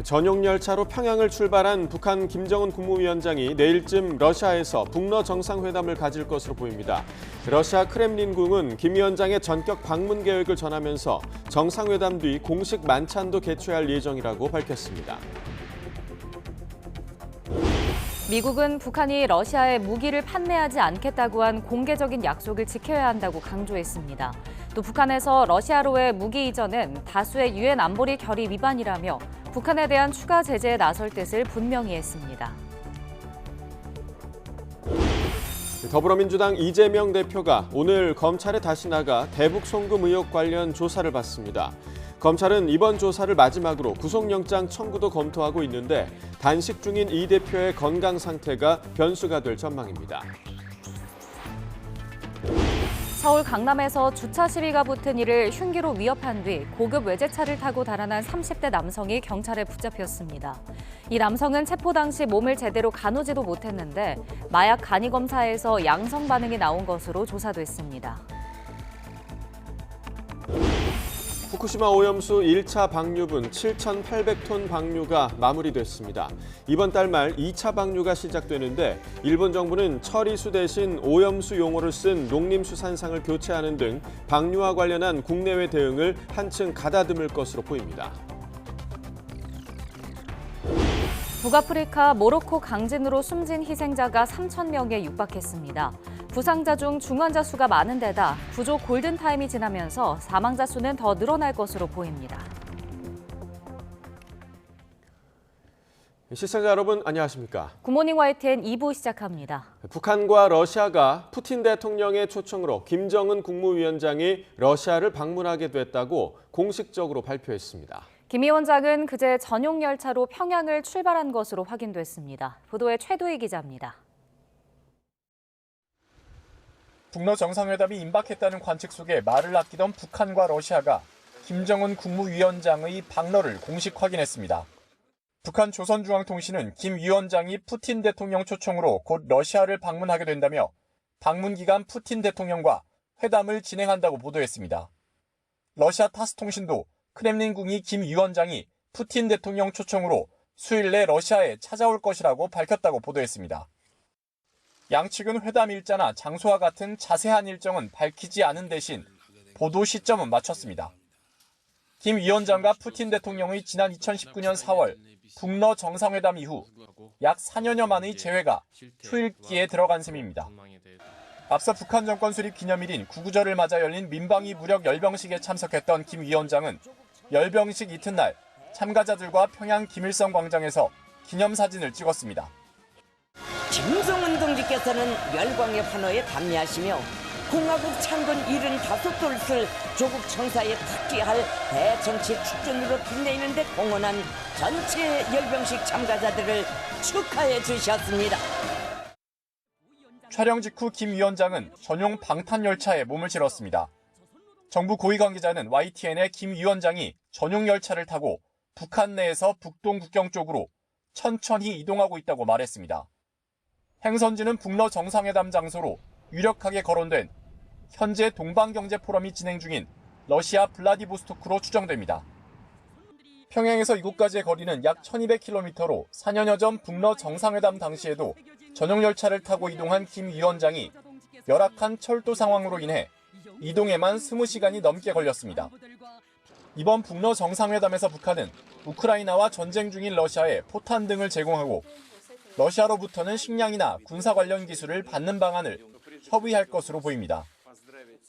전용 열차로 평양을 출발한 북한 김정은 국무위원장이 내일쯤 러시아에서 북러 정상회담을 가질 것으로 보입니다. 러시아 크렘린궁은 김 위원장의 전격 방문 계획을 전하면서 정상회담 뒤 공식 만찬도 개최할 예정이라고 밝혔습니다. 미국은 북한이 러시아에 무기를 판매하지 않겠다고 한 공개적인 약속을 지켜야 한다고 강조했습니다. 또 북한에서 러시아로의 무기 이전은 다수의 유엔 안보리 결의 위반이라며 북한에 대한 추가 제재에 나설 뜻을 분명히 했습니다. 더불어민주당 이재명 대표가 오늘 검찰에 다시 나가 대북 송금 의혹 관련 조사를 받습니다. 검찰은 이번 조사를 마지막으로 구속영장 청구도 검토하고 있는데 단식 중인 이 대표의 건강 상태가 변수가 될 전망입니다. 서울 강남에서 주차 시비가 붙은 이를 흉기로 위협한 뒤 고급 외제차를 타고 달아난 30대 남성이 경찰에 붙잡혔습니다. 이 남성은 체포 당시 몸을 제대로 가누지도 못했는데 마약 간이 검사에서 양성 반응이 나온 것으로 조사됐습니다. 후쿠시마 오염수 1차 방류분 7,800톤 방류가 마무리됐습니다. 이번 달 말 2차 방류가 시작되는데 일본 정부는 처리수 대신 오염수 용어를 쓴 농림수산상을 교체하는 등 방류와 관련한 국내외 대응을 한층 가다듬을 것으로 보입니다. 북아프리카 모로코 강진으로 숨진 희생자가 3,000명에 육박했습니다. 부상자 중 중환자 수가 많은 데다 구조 골든타임이 지나면서 사망자 수는 더 늘어날 것으로 보입니다. 시청자 여러분 안녕하십니까? 굿모닝 YTN 2부 시작합니다. 북한과 러시아가 푸틴 대통령의 초청으로 김정은 국무위원장이 러시아를 방문하게 됐다고 공식적으로 발표했습니다. 김 위원장은 그제 전용 열차로 평양을 출발한 것으로 확인됐습니다. 보도에 최두희 기자입니다. 북러 정상회담이 임박했다는 관측 속에 말을 아끼던 북한과 러시아가 김정은 국무위원장의 방러를 공식 확인했습니다. 북한 조선중앙통신은 김 위원장이 푸틴 대통령 초청으로 곧 러시아를 방문하게 된다며 방문 기간 푸틴 대통령과 회담을 진행한다고 보도했습니다. 러시아 타스통신도 크렘린궁이 김 위원장이 푸틴 대통령 초청으로 수일 내 러시아에 찾아올 것이라고 밝혔다고 보도했습니다. 양측은 회담 일자나 장소와 같은 자세한 일정은 밝히지 않은 대신 보도 시점은 맞췄습니다. 김 위원장과 푸틴 대통령의 지난 2019년 4월 북러 정상회담 이후 약 4년여 만의 재회가 휴일기에 들어간 셈입니다. 앞서 북한 정권 수립 기념일인 구구절을 맞아 열린 민방위 무력 열병식에 참석했던 김 위원장은 열병식 이튿날 참가자들과 평양 김일성 광장에서 기념사진을 찍었습니다. 김정은 동지께서는 열광의 환호에 담례하시며 공화국 창건 75돌을 조국 청사에 특기할 대정치 축전으로 빛내는 데 공헌한 전체 열병식 참가자들을 축하해 주셨습니다. 촬영 직후 김 위원장은 전용 방탄열차에 몸을 실었습니다. 정부 고위 관계자는 YTN에 김 위원장이 전용 열차를 타고 북한 내에서 북동 국경 쪽으로 천천히 이동하고 있다고 말했습니다. 행선지는 북러 정상회담 장소로 유력하게 거론된 현재 동방경제 포럼이 진행 중인 러시아 블라디보스토크로 추정됩니다. 평양에서 이곳까지의 거리는 약 1200km로 4년여 전 북러 정상회담 당시에도 전용 열차를 타고 이동한 김 위원장이 열악한 철도 상황으로 인해 이동에만 20시간이 넘게 걸렸습니다. 이번 북러 정상회담에서 북한은 우크라이나와 전쟁 중인 러시아에 포탄 등을 제공하고 러시아로부터는 식량이나 군사 관련 기술을 받는 방안을 협의할 것으로 보입니다.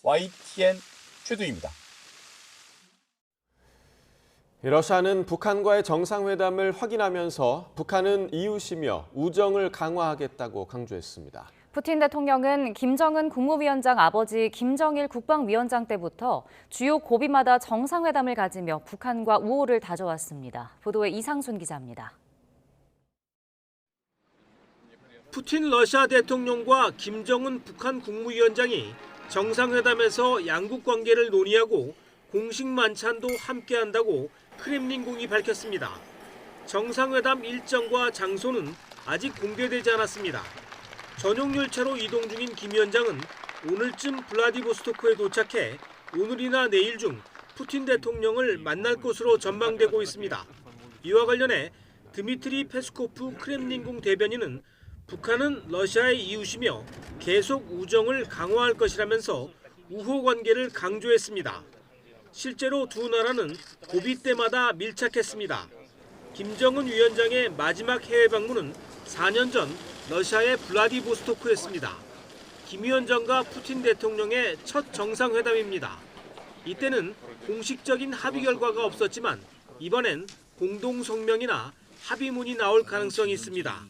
YTN 최두희입니다. 러시아는 북한과의 정상회담을 확인하면서 북한은 이웃이며 우정을 강화하겠다고 강조했습니다. 푸틴 대통령은 김정은 국무위원장 아버지 김정일 국방위원장 때부터 주요 고비마다 정상회담을 가지며 북한과 우호를 다져왔습니다. 보도에 이상순 기자입니다. 푸틴 러시아 대통령과 김정은 북한 국무위원장이 정상회담에서 양국 관계를 논의하고 공식 만찬도 함께한다고 크렘린궁이 밝혔습니다. 정상회담 일정과 장소는 아직 공개되지 않았습니다. 전용 열차로 이동 중인 김 위원장은 오늘쯤 블라디보스토크에 도착해 오늘이나 내일 중 푸틴 대통령을 만날 것으로 전망되고 있습니다. 이와 관련해 드미트리 페스코프 크렘린궁 대변인은 북한은 러시아의 이웃이며 계속 우정을 강화할 것이라면서 우호 관계를 강조했습니다. 실제로 두 나라는 고비 때마다 밀착했습니다. 김정은 위원장의 마지막 해외 방문은 4년 전 러시아의 블라디보스토크였습니다. 김 위원장과 푸틴 대통령의 첫 정상회담입니다. 이때는 공식적인 합의 결과가 없었지만 이번엔 공동 성명이나 합의문이 나올 가능성이 있습니다.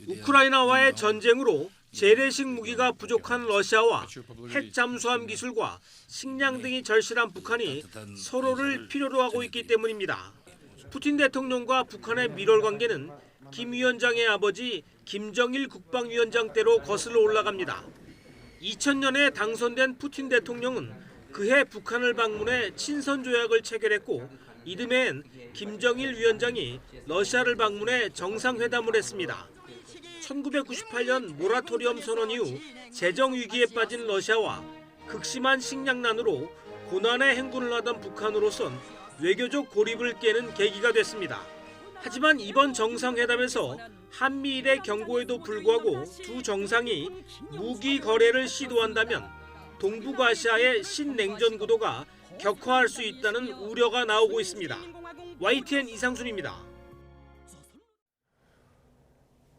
우크라이나와의 전쟁으로 재래식 무기가 부족한 러시아와 핵 잠수함 기술과 식량 등이 절실한 북한이 서로를 필요로 하고 있기 때문입니다. 푸틴 대통령과 북한의 밀월 관계는 김 위원장의 아버지 김정일 국방위원장 때로 거슬러 올라갑니다. 2000년에 당선된 푸틴 대통령은 그해 북한을 방문해 친선 조약을 체결했고 이듬해엔 김정일 위원장이 러시아를 방문해 정상회담을 했습니다. 1998년 모라토리엄 선언 이후 재정 위기에 빠진 러시아와 극심한 식량난으로 고난의 행군을 하던 북한으로선 외교적 고립을 깨는 계기가 됐습니다. 하지만 이번 정상회담에서 한미일의 경고에도 불구하고 두 정상이 무기 거래를 시도한다면 동북아시아의 신냉전 구도가 격화할 수 있다는 우려가 나오고 있습니다. YTN 이상순입니다.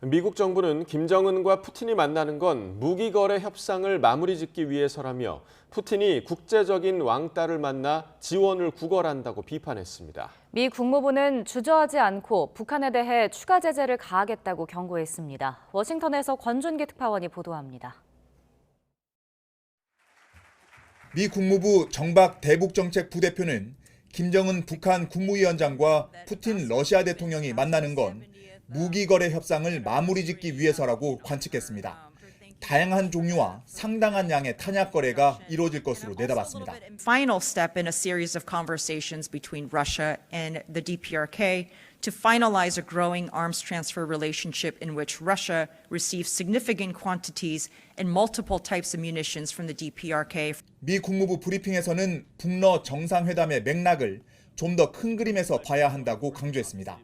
미국 정부는 김정은과 푸틴이 만나는 건 무기 거래 협상을 마무리 짓기 위해서라며 푸틴이 국제적인 왕따를 만나 지원을 구걸한다고 비판했습니다. 미 국무부는 주저하지 않고 북한에 대해 추가 제재를 가하겠다고 경고했습니다. 워싱턴에서 권준기 특파원이 보도합니다. 미 국무부 정박 대북정책 부대표는 김정은 북한 국무위원장과 푸틴 러시아 대통령이 만나는 건 무기 거래 협상을 마무리 짓기 위해서라고 관측했습니다. 다양한 종류와 상당한 양의 탄약 거래가 이루어질 것으로 내다봤습니다. Final step in a series of conversations between Russia and the DPRK to finalize a growing arms transfer relationship in which Russia receives significant quantities and multiple types of munitions from the DPRK. 미 국무부 브리핑에서는 북러 정상회담의 맥락을 좀 더 큰 그림에서 봐야 한다고 강조했습니다.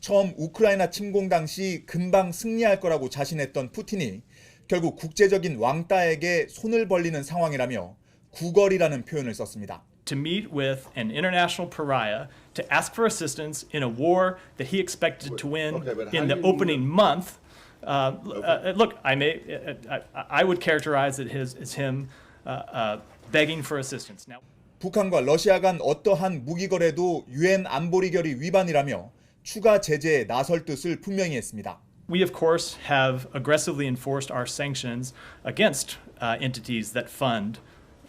처음 우크라이나 침공 당시 금방 승리할 거라고 자신했던 푸틴이 결국 국제적인 왕따에게 손을 벌리는 상황이라며 구걸이라는 표현을 썼습니다. To meet with an international pariah to ask for assistance in a war that he expected to win in the opening month. Look, I would characterize it as him begging for assistance. Now, 북한과 러시아 간 어떠한 무기 거래도 유엔 안보리 결의 위반이라며 추가 제재에 나설 뜻을 분명히 했습니다. we of course have aggressively enforced our sanctions against entities that fund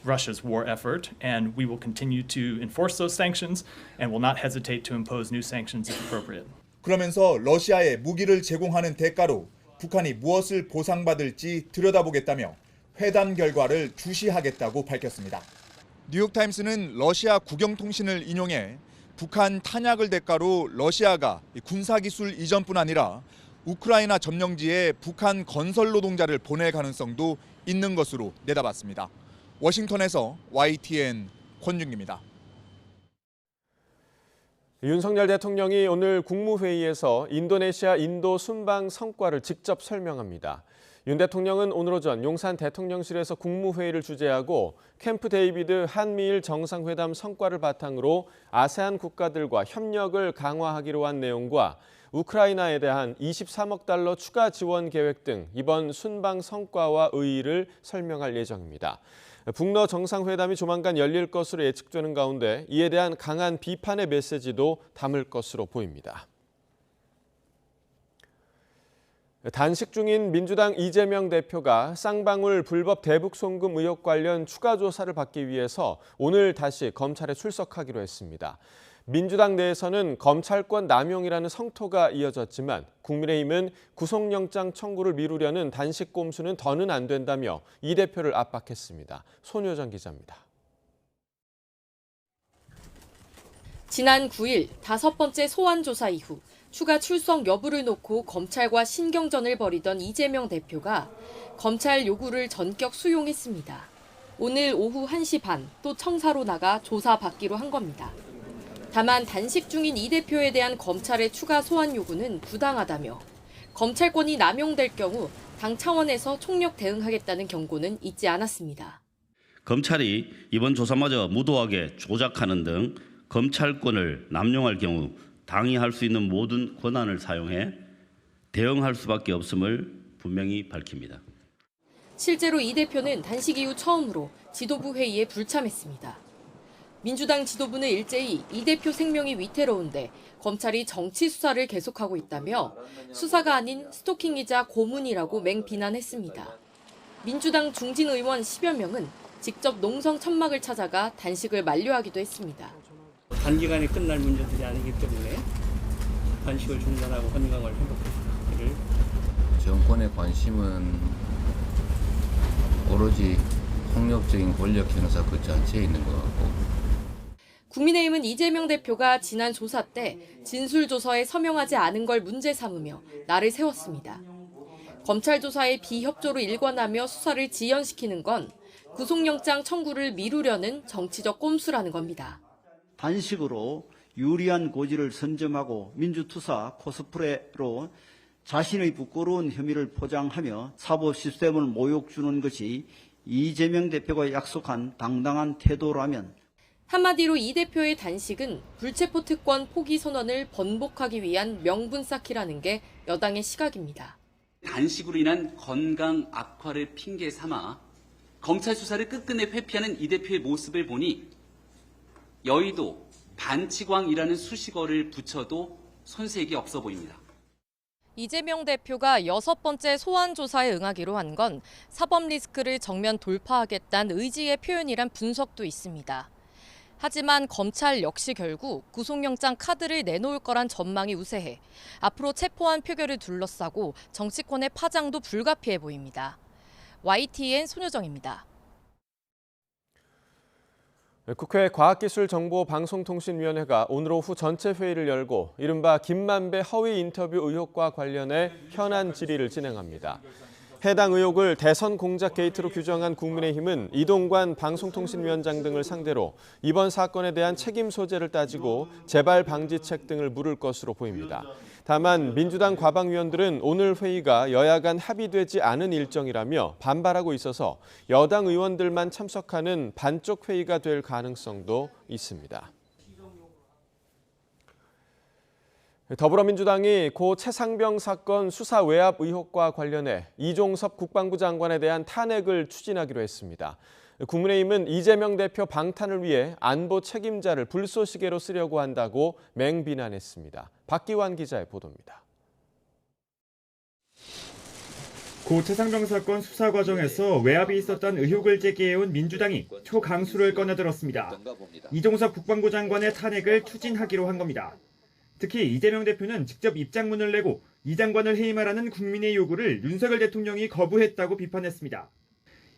Russia's war effort, and we will continue to enforce those sanctions and will not hesitate to impose new sanctions if appropriate. 그러면서 러시아에 무기를 제공하는 대가로 북한이 무엇을 보상받을지 들여다보겠다며 회담 결과를 주시하겠다고 밝혔습니다. 뉴욕타임스는 러시아 국영통신을 인용해 북한 탄약을 대가로 러시아가 군사기술 이전뿐 아니라 우크라이나 점령지에 북한 건설 노동자를 보낼 가능성도 있는 것으로 내다봤습니다. 워싱턴에서 YTN 권준기입니다. 윤석열 대통령이 오늘 국무회의에서 인도네시아 인도 순방 성과를 직접 설명합니다. 윤 대통령은 오늘 오전 용산 대통령실에서 국무회의를 주재하고 캠프 데이비드 한미일 정상회담 성과를 바탕으로 아세안 국가들과 협력을 강화하기로 한 내용과 우크라이나에 대한 23억 달러 추가 지원 계획 등 이번 순방 성과와 의의를 설명할 예정입니다. 북러 정상회담이 조만간 열릴 것으로 예측되는 가운데 이에 대한 강한 비판의 메시지도 담을 것으로 보입니다. 단식 중인 민주당 이재명 대표가 쌍방울 불법 대북 송금 의혹 관련 추가 조사를 받기 위해서 오늘 다시 검찰에 출석하기로 했습니다. 민주당 내에서는 검찰권 남용이라는 성토가 이어졌지만 국민의힘은 구속영장 청구를 미루려는 단식 꼼수는 더는 안 된다며 이 대표를 압박했습니다. 손효정 기자입니다. 지난 9일 5번째 소환 조사 이후 추가 출석 여부를 놓고 검찰과 신경전을 벌이던 이재명 대표가 검찰 요구를 전격 수용했습니다. 오늘 오후 1시 반 또 청사로 나가 조사받기로 한 겁니다. 다만 단식 중인 이 대표에 대한 검찰의 추가 소환 요구는 부당하다며 검찰권이 남용될 경우 당 차원에서 총력 대응하겠다는 경고는 있지 않았습니다. 검찰이 이번 조사마저 무도하게 조작하는 등 검찰권을 남용할 경우 당이 할 수 있는 모든 권한을 사용해 대응할 수밖에 없음을 분명히 밝힙니다. 실제로 이 대표는 단식 이후 처음으로 지도부 회의에 불참했습니다. 민주당 지도부는 일제히 이 대표 생명이 위태로운데 검찰이 정치 수사를 계속하고 있다며 수사가 아닌 스토킹이자 고문이라고 맹비난했습니다. 민주당 중진 의원 10여 명은 직접 농성 천막을 찾아가 단식을 만료하기도 했습니다. 단기간에 끝날 문제들이 아니기 때문에 단식을 중단하고 건강을 회복하기를. 정권의 관심은 오로지 폭력적인 권력 행사 그 자체에 있는 것 같고, 국민의힘은 이재명 대표가 지난 조사 때 진술조서에 서명하지 않은 걸 문제 삼으며 날을 세웠습니다. 검찰 조사에 비협조로 일관하며 수사를 지연시키는 건 구속영장 청구를 미루려는 정치적 꼼수라는 겁니다. 단식으로 유리한 고지를 선점하고 민주투사 코스프레로 자신의 부끄러운 혐의를 포장하며 사법 시스템을 모욕 주는 것이 이재명 대표가 약속한 당당한 태도라면, 한마디로 이 대표의 단식은 불체포 특권 포기 선언을 번복하기 위한 명분 쌓기라는 게 여당의 시각입니다. 단식으로 인한 건강 악화를 핑계 삼아 검찰 수사를 끝끝내 회피하는 이 대표의 모습을 보니 여의도 반치광이라는 수식어를 붙여도 손색이 없어 보입니다. 이재명 대표가 6번째 소환 조사에 응하기로 한 건 사법 리스크를 정면 돌파하겠다는 의지의 표현이란 분석도 있습니다. 하지만 검찰 역시 결국 구속영장 카드를 내놓을 거란 전망이 우세해 앞으로 체포한 표결을 둘러싸고 정치권의 파장도 불가피해 보입니다. YTN 손효정입니다. 국회 과학기술정보방송통신위원회가 오늘 오후 전체 회의를 열고 이른바 김만배 허위 인터뷰 의혹과 관련해 현안 질의를 진행합니다. 해당 의혹을 대선 공작 게이트로 규정한 국민의힘은 이동관 방송통신위원장 등을 상대로 이번 사건에 대한 책임 소재를 따지고 재발 방지책 등을 물을 것으로 보입니다. 다만 민주당 과방위원들은 오늘 회의가 여야 간 합의되지 않은 일정이라며 반발하고 있어서 여당 의원들만 참석하는 반쪽 회의가 될 가능성도 있습니다. 더불어민주당이 고 최상병 사건 수사 외압 의혹과 관련해 이종섭 국방부 장관에 대한 탄핵을 추진하기로 했습니다. 국민의힘은 이재명 대표 방탄을 위해 안보 책임자를 불쏘시개로 쓰려고 한다고 맹비난했습니다. 박기환 기자의 보도입니다. 고 최상병 사건 수사 과정에서 외압이 있었던 의혹을 제기해온 민주당이 초강수를 꺼내들었습니다. 이종섭 국방부 장관의 탄핵을 추진하기로 한 겁니다. 특히 이재명 대표는 직접 입장문을 내고 이 장관을 해임하라는 국민의 요구를 윤석열 대통령이 거부했다고 비판했습니다.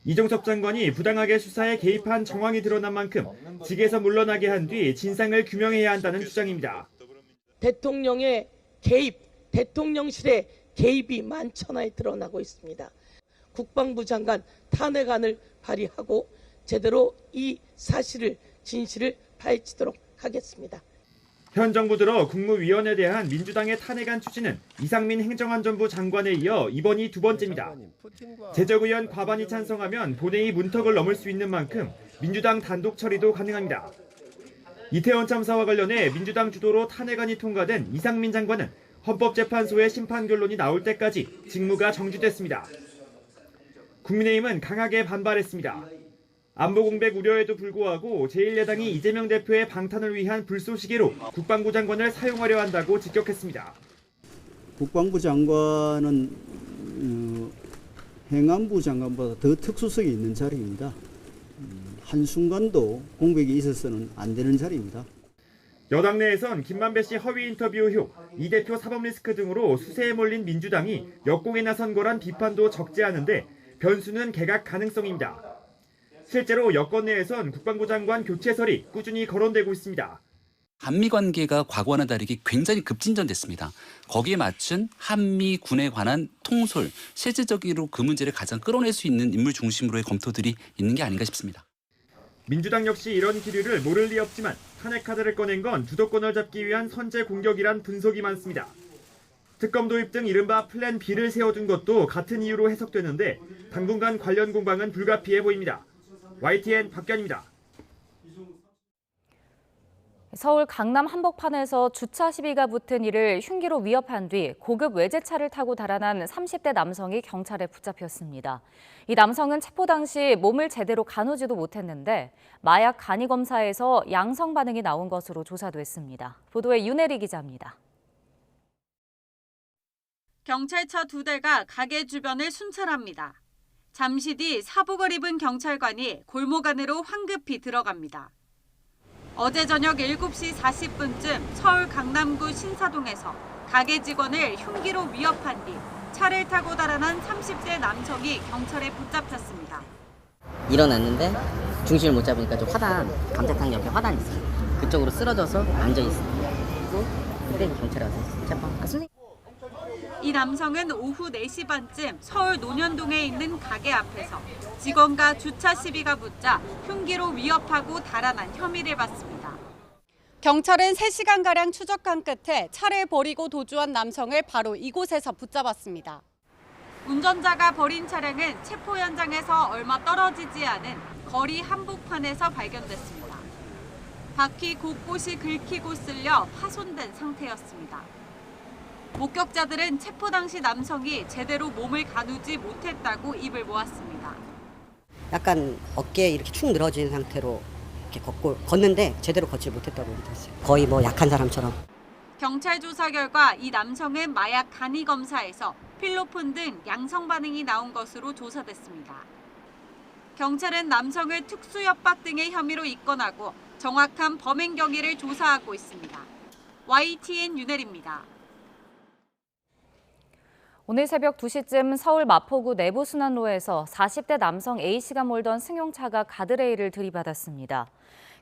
이종섭 장관이 부당하게 수사에 개입한 정황이 드러난 만큼 직에서 물러나게 한 뒤 진상을 규명해야 한다는 주장입니다. 대통령의 개입, 대통령실의 개입이 만천하에 드러나고 있습니다. 국방부 장관 탄핵안을 발의하고 제대로 이 사실을, 진실을 파헤치도록 하겠습니다. 현 정부 들어 국무위원에 대한 민주당의 탄핵안 추진은 이상민 행정안전부 장관에 이어 이번이 두 번째입니다. 재적의원 과반이 찬성하면 본회의 문턱을 넘을 수 있는 만큼 민주당 단독 처리도 가능합니다. 이태원 참사와 관련해 민주당 주도로 탄핵안이 통과된 이상민 장관은 헌법재판소의 심판 결론이 나올 때까지 직무가 정지됐습니다. 국민의힘은 강하게 반발했습니다. 안보 공백 우려에도 불구하고 제1야당이 이재명 대표의 방탄을 위한 불쏘시개로 국방부 장관을 사용하려 한다고 직격했습니다. 국방부 장관은 행안부 장관보다 더 특수성이 있는 자리입니다. 한순간도 공백이 있어서는 안 되는 자리입니다. 여당 내에선 김만배 씨 허위 인터뷰 의혹, 이 대표 사법 리스크 등으로 수세에 몰린 민주당이 역공에 나선 거란 비판도 적지 않은데 변수는 개각 가능성입니다. 실제로 여권 내에선 국방부 장관 교체설이 꾸준히 거론되고 있습니다. 한미 관계가 과거와는 다르게 굉장히 급진전됐습니다. 거기에 맞춘 한미 군에 관한 통솔, 실질적으로 그 문제를 가장 끌어낼 수 있는 인물 중심으로의 검토들이 있는 게 아닌가 싶습니다. 민주당 역시 이런 기류를 모를 리 없지만 탄핵 카드를 꺼낸 건 주도권을 잡기 위한 선제 공격이란 분석이 많습니다. 특검 도입 등 이른바 플랜 B를 세워둔 것도 같은 이유로 해석되는데 당분간 관련 공방은 불가피해 보입니다. YTN 박견입니다. 서울 강남 한복판에서 주차 시비가 붙은 이를 흉기로 위협한 뒤 고급 외제차를 타고 달아난 30대 남성이 경찰에 붙잡혔습니다. 이 남성은 체포 당시 몸을 제대로 가누지도 못했는데 마약 간이 검사에서 양성 반응이 나온 것으로 조사됐습니다. 보도에 윤혜리 기자입니다. 경찰차 2대가 가게 주변을 순찰합니다. 잠시 뒤 사복을 입은 경찰관이 골목 안으로 황급히 들어갑니다. 어제 저녁 7시 40분쯤 서울 강남구 신사동에서 가게 직원을 흉기로 위협한 뒤 차를 타고 달아난 30대 남성이 경찰에 붙잡혔습니다. 일어났는데 중심을 못 잡으니까 좀 감자탕 옆에 화단이 있어요. 그쪽으로 쓰러져서 앉아 있습니다. 그리고 그때 경찰에 와서 체포. 이 남성은 오후 4시 반쯤 서울 논현동에 있는 가게 앞에서 직원과 주차 시비가 붙자 흉기로 위협하고 달아난 혐의를 받습니다. 경찰은 3시간가량 추적한 끝에 차를 버리고 도주한 남성을 바로 이곳에서 붙잡았습니다. 운전자가 버린 차량은 체포 현장에서 얼마 떨어지지 않은 거리 한복판에서 발견됐습니다. 바퀴 곳곳이 긁히고 쓸려 파손된 상태였습니다. 목격자들은 체포 당시 남성이 제대로 몸을 가누지 못했다고 입을 모았습니다. 약간 어깨에 이렇게 축 늘어진 상태로 이렇게 걷는데 제대로 걷지 못했다고 얘기했어요. 거의 약한 사람처럼. 경찰 조사 결과 이 남성은 마약 간이 검사에서 필로폰 등 양성 반응이 나온 것으로 조사됐습니다. 경찰은 남성을 특수협박 등의 혐의로 입건하고 정확한 범행 경위를 조사하고 있습니다. YTN 윤혜리입니다. 오늘 새벽 2시쯤 서울 마포구 내부순환로에서 40대 남성 A씨가 몰던 승용차가 가드레일을 들이받았습니다.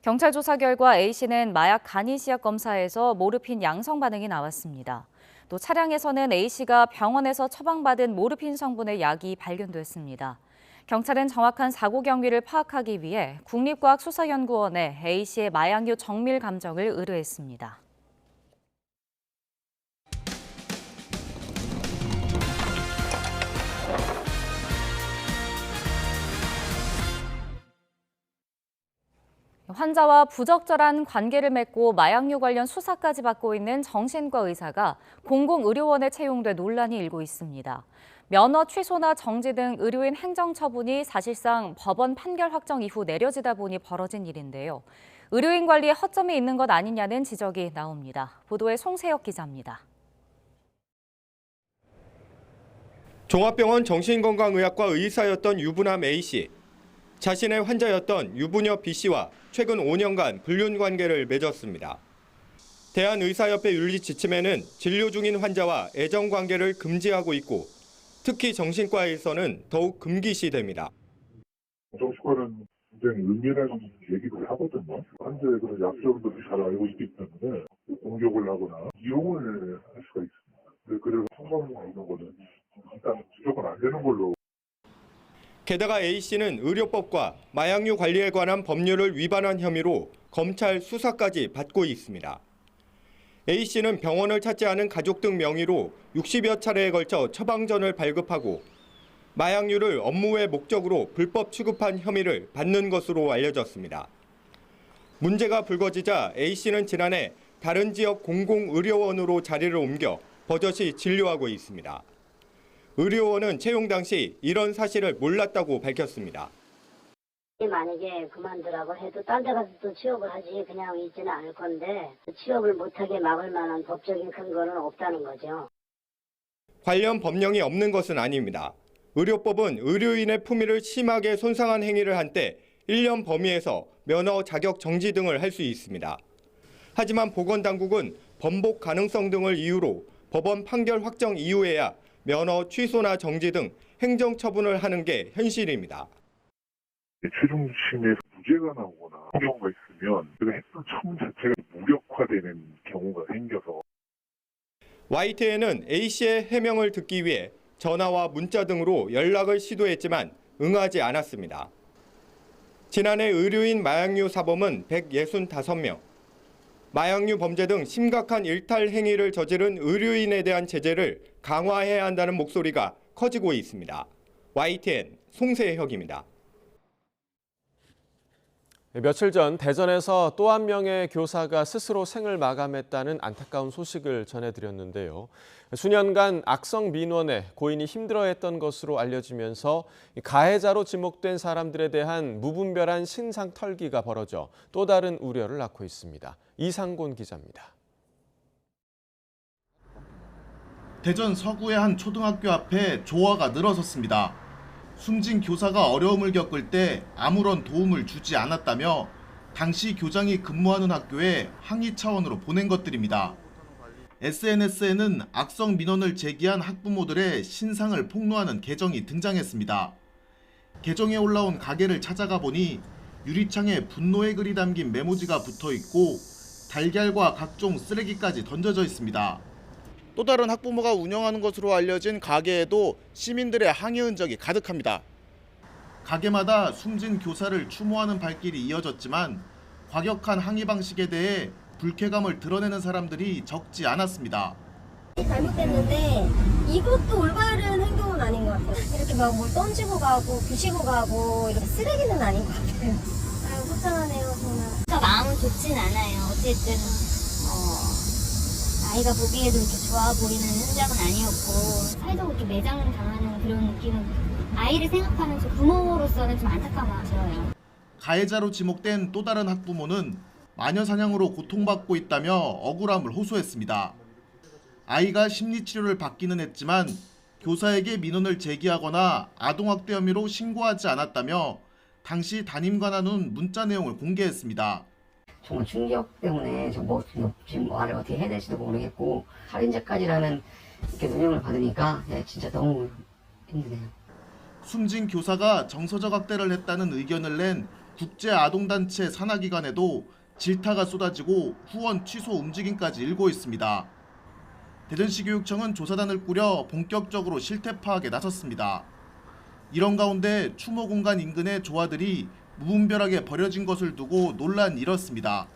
경찰 조사 결과 A씨는 마약 간이 시약 검사에서 모르핀 양성 반응이 나왔습니다. 또 차량에서는 A씨가 병원에서 처방받은 모르핀 성분의 약이 발견됐습니다. 경찰은 정확한 사고 경위를 파악하기 위해 국립과학수사연구원에 A씨의 마약류 정밀 감정을 의뢰했습니다. 환자와 부적절한 관계를 맺고 마약류 관련 수사까지 받고 있는 정신과 의사가 공공의료원에 채용돼 논란이 일고 있습니다. 면허 취소나 정지 등 의료인 행정처분이 사실상 법원 판결 확정 이후 내려지다 보니 벌어진 일인데요. 의료인 관리에 허점이 있는 것 아니냐는 지적이 나옵니다. 보도에 송세혁 기자입니다. 종합병원 정신건강의학과 의사였던 유부남 A씨. 자신의 환자였던 유부녀 B씨와 최근 5년간 불륜 관계를 맺었습니다. 대한의사협회 윤리 지침에는 진료 중인 환자와 애정 관계를 금지하고 있고 특히 정신과에서는 더욱 금기시됩니다. 정신과는 굉장히 은밀한 얘기를 하거든요. 환자의 그런 약점들을 잘 알고 있기 때문에 공격을 하거나 이용을 할 수가 있습니다. 그래서 성범죄 이런 거는 일단 무조건 안 되는 걸로. 게다가 A씨는 의료법과 마약류 관리에 관한 법률을 위반한 혐의로 검찰 수사까지 받고 있습니다. A씨는 병원을 찾지 않은 가족 등 명의로 60여 차례에 걸쳐 처방전을 발급하고 마약류를 업무의 목적으로 불법 취급한 혐의를 받는 것으로 알려졌습니다. 문제가 불거지자 A씨는 지난해 다른 지역 공공의료원으로 자리를 옮겨 버젓이 진료하고 있습니다. 의료원은 채용 당시 이런 사실을 몰랐다고 밝혔습니다. 만약에 그만두라고 해도 딴 데 가서 또 취업을 하지 그냥 있지는 않을 건데 취업을 못하게 막을 만한 법적인 근거는 없다는 거죠. 관련 법령이 없는 것은 아닙니다. 의료법은 의료인의 품위를 심하게 손상한 행위를 한 때 1년 범위에서 면허 자격 정지 등을 할 수 있습니다. 하지만 보건당국은 번복 가능성 등을 이유로 법원 판결 확정 이후에야 면허 취소나 정지 등 행정처분을 하는 게 현실입니다. 최종심에서 무죄가 나오거나 그런 경우가 있으면 그 했던 처분 자체가 무력화되는 경우가 생겨서 YTN은 A씨의 해명을 듣기 위해 전화와 문자 등으로 연락을 시도했지만 응하지 않았습니다. 지난해 의료인 마약류 사범은 165명. 마약류 범죄 등 심각한 일탈 행위를 저지른 의료인에 대한 제재를 강화해야 한다는 목소리가 커지고 있습니다. YTN 송세혁입니다. 며칠 전 대전에서 또 한 명의 교사가 스스로 생을 마감했다는 안타까운 소식을 전해드렸는데요. 수년간 악성 민원에 고인이 힘들어했던 것으로 알려지면서 가해자로 지목된 사람들에 대한 무분별한 신상 털기가 벌어져 또 다른 우려를 낳고 있습니다. 이상곤 기자입니다. 대전 서구의 한 초등학교 앞에 조화가 늘어섰습니다. 숨진 교사가 어려움을 겪을 때 아무런 도움을 주지 않았다며 당시 교장이 근무하는 학교에 항의 차원으로 보낸 것들입니다. SNS에는 악성 민원을 제기한 학부모들의 신상을 폭로하는 계정이 등장했습니다. 계정에 올라온 가게를 찾아가 보니 유리창에 분노의 글이 담긴 메모지가 붙어 있고 달걀과 각종 쓰레기까지 던져져 있습니다. 또 다른 학부모가 운영하는 것으로 알려진 가게에도 시민들의 항의 흔적이 가득합니다. 가게마다 숨진 교사를 추모하는 발길이 이어졌지만 과격한 항의 방식에 대해 불쾌감을 드러내는 사람들이 적지 않았습니다. 잘못됐는데 이것도 올바른 행동은 아닌 것 같아요. 이렇게 막 뭘 던지고 가고 부시고 가고 이렇게 쓰레기는 아닌 것 같아요. 아유 속상하네요 정말. 마음은 좋진 않아요. 어쨌든 아이가 보기에도 이렇게 좋아 보이는 현장은 아니었고 사회적으로 이렇게 매장을 당하는 그런 느낌은 아이를 생각하는 저 부모로서는 좀 안타까움이 들어요. 가해자로 지목된 또 다른 학부모는 마녀 사냥으로 고통받고 있다며 억울함을 호소했습니다. 아이가 심리치료를 받기는 했지만 교사에게 민원을 제기하거나 아동학대 혐의로 신고하지 않았다며 당시 담임과 나눈 문자 내용을 공개했습니다. 정말 충격 때문에 지금 말을 어떻게 해야 될지도 모르겠고 살인죄까지라는 이렇게 누명을 받으니까 진짜 너무 힘드네요. 숨진 교사가 정서적 학대를 했다는 의견을 낸 국제아동단체 산하기관에도 질타가 쏟아지고 후원 취소 움직임까지 일고 있습니다. 대전시 교육청은 조사단을 꾸려 본격적으로 실태 파악에 나섰습니다. 이런 가운데 추모 공간 인근의 조화들이 무분별하게 버려진 것을 두고 논란이 일었습니다.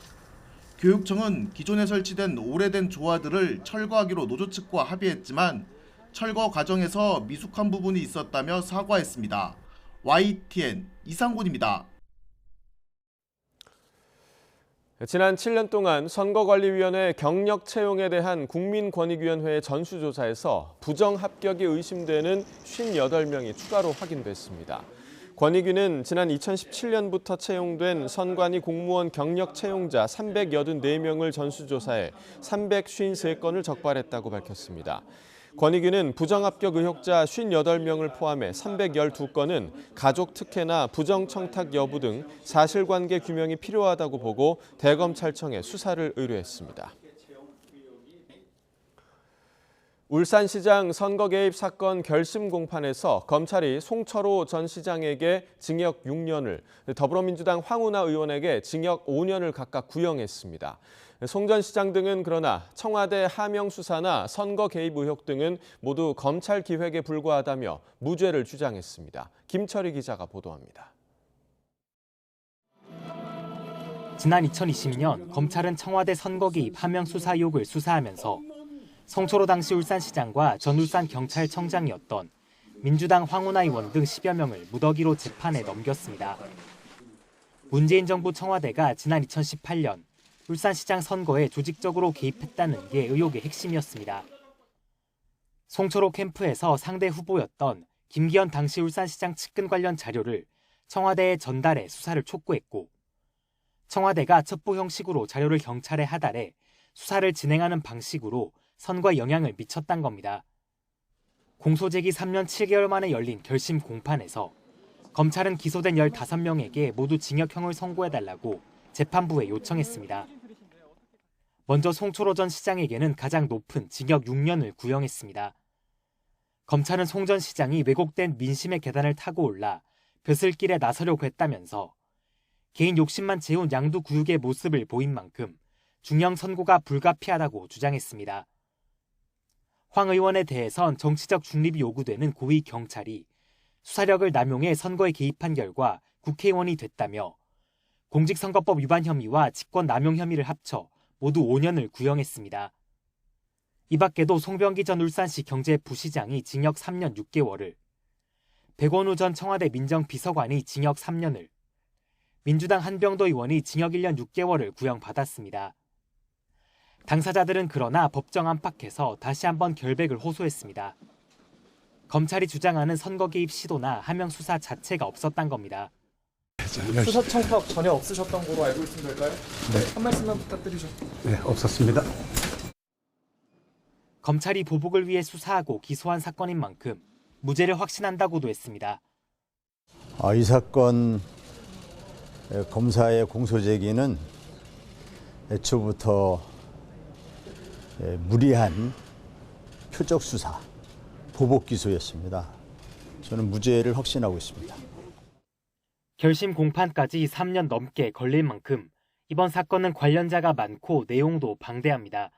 교육청은 기존에 설치된 오래된 조화들을 철거하기로 노조 측과 합의했지만 철거 과정에서 미숙한 부분이 있었다며 사과했습니다. YTN 이상곤입니다. 지난 7년 동안 선거관리위원회 경력 채용에 대한 국민권익위원회의 전수조사에서 부정합격이 의심되는 58명이 추가로 확인됐습니다. 권익위는 지난 2017년부터 채용된 선관위 공무원 경력 채용자 384명을 전수조사해 353건을 적발했다고 밝혔습니다. 권익위는 부정합격 의혹자 58명을 포함해 312건은 가족 특혜나 부정청탁 여부 등 사실관계 규명이 필요하다고 보고 대검찰청에 수사를 의뢰했습니다. 울산시장 선거 개입 사건 결심 공판에서 검찰이 송철호 전 시장에게 징역 6년을, 더불어민주당 황운하 의원에게 징역 5년을 각각 구형했습니다. 송 전 시장 등은 그러나 청와대 하명 수사나 선거 개입 의혹 등은 모두 검찰 기획에 불과하다며 무죄를 주장했습니다. 김철희 기자가 보도합니다. 지난 2020년 검찰은 청와대 선거 개입 하명 수사 의혹을 수사하면서 송철호 당시 울산시장과 전 울산경찰청장이었던 민주당 황운하 의원 등 10여 명을 무더기로 재판에 넘겼습니다. 문재인 정부 청와대가 지난 2018년 울산시장 선거에 조직적으로 개입했다는 게 의혹의 핵심이었습니다. 송철호 캠프에서 상대 후보였던 김기현 당시 울산시장 측근 관련 자료를 청와대에 전달해 수사를 촉구했고 청와대가 첩보 형식으로 자료를 경찰에 하달해 수사를 진행하는 방식으로 선거에 영향을 미쳤단 겁니다. 공소 제기 3년 7개월 만에 열린 결심 공판에서 검찰은 기소된 15명에게 모두 징역형을 선고해달라고 재판부에 요청했습니다. 먼저 송철호 전 시장에게는 가장 높은 징역 6년을 구형했습니다. 검찰은 송 전 시장이 왜곡된 민심의 계단을 타고 올라 벼슬길에 나서려고 했다면서 개인 욕심만 채운 양두구육의 모습을 보인 만큼 중형 선고가 불가피하다고 주장했습니다. 황 의원에 대해선 정치적 중립이 요구되는 고위 경찰이 수사력을 남용해 선거에 개입한 결과 국회의원이 됐다며 공직선거법 위반 혐의와 직권남용 혐의를 합쳐 모두 5년을 구형했습니다. 이 밖에도 송병기 전 울산시 경제부시장이 징역 3년 6개월을, 백원우 전 청와대 민정비서관이 징역 3년을, 민주당 한병도 의원이 징역 1년 6개월을 구형받았습니다. 당사자들은 그러나 법정 안팎에서 다시 한번 결백을 호소했습니다. 검찰이 주장하는 선거 개입 시도나 하명 수사 자체가 없었단 겁니다. 수사 청탁 전혀 없으셨던 거로 알고 있으면 될까요? 네. 한 말씀만 부탁드리죠. 네, 없었습니다. 검찰이 보복을 위해 수사하고 기소한 사건인 만큼 무죄를 확신한다고도 했습니다. 이 사건 검사의 공소 제기는 애초부터 무리한 표적 수사, 보복 기소였습니다. 저는 무죄를 확신하고 있습니다. 결심 공판까지 3년 넘게 걸릴 만큼 이번 사건은 관련자가 많고 내용도 방대합니다.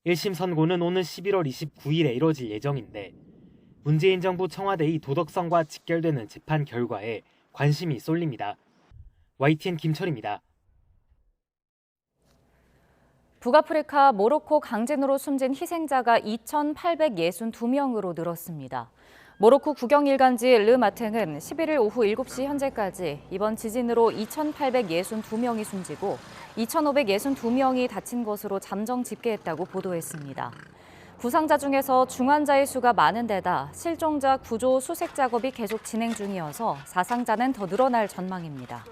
1심 선고는 오는 11월 29일에 이뤄질 예정인데 문재인 정부 청와대의 도덕성과 직결되는 재판 결과에 관심이 쏠립니다. YTN 김철입니다. 북아프리카 모로코 강진으로 숨진 희생자가 2,862명으로 늘었습니다. 모로코 국영일간지 르마탱은 11일 오후 7시 현재까지 이번 지진으로 2,862명이 숨지고 2,562명이 다친 것으로 잠정 집계했다고 보도했습니다. 부상자 중에서 중환자의 수가 많은 데다 실종자 구조 수색 작업이 계속 진행 중이어서 사상자는 더 늘어날 전망입니다.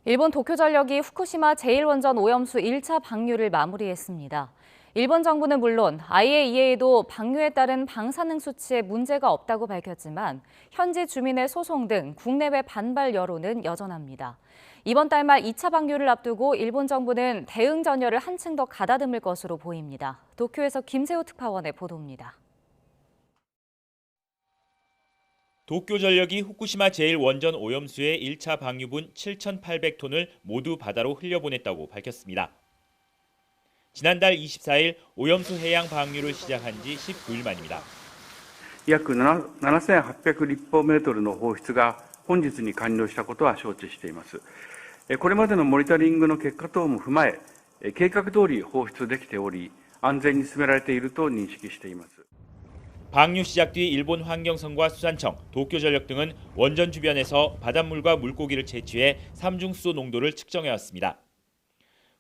일본 도쿄전력이 후쿠시마 제1원전 오염수 1차 방류를 마무리했습니다. 일본 정부는 물론 IAEA도 방류에 따른 방사능 수치에 문제가 없다고 밝혔지만 현지 주민의 소송 등 국내외 반발 여론은 여전합니다. 이번 달 말 2차 방류를 앞두고 일본 정부는 대응 전열을 한층 더 가다듬을 것으로 보입니다. 도쿄에서 김세호 특파원의 보도입니다. 도쿄전력이 후쿠시마 제1원전 오염수의 1차 방류분 7,800톤을 모두 바다로 흘려보냈다고 밝혔습니다. 지난달 24일 오염수 해양 방류를 시작한 지 19일 만입니다. 約7800立方メートルの放出が本日に完了したことは承知しています。これまでのモニタリングの結果等も踏まえ、計画通り放出できており、安全に進められていると認識しています。 방류 시작 뒤 일본 환경성과 수산청, 도쿄전력 등은 원전 주변에서 바닷물과 물고기를 채취해 삼중수소 농도를 측정해왔습니다.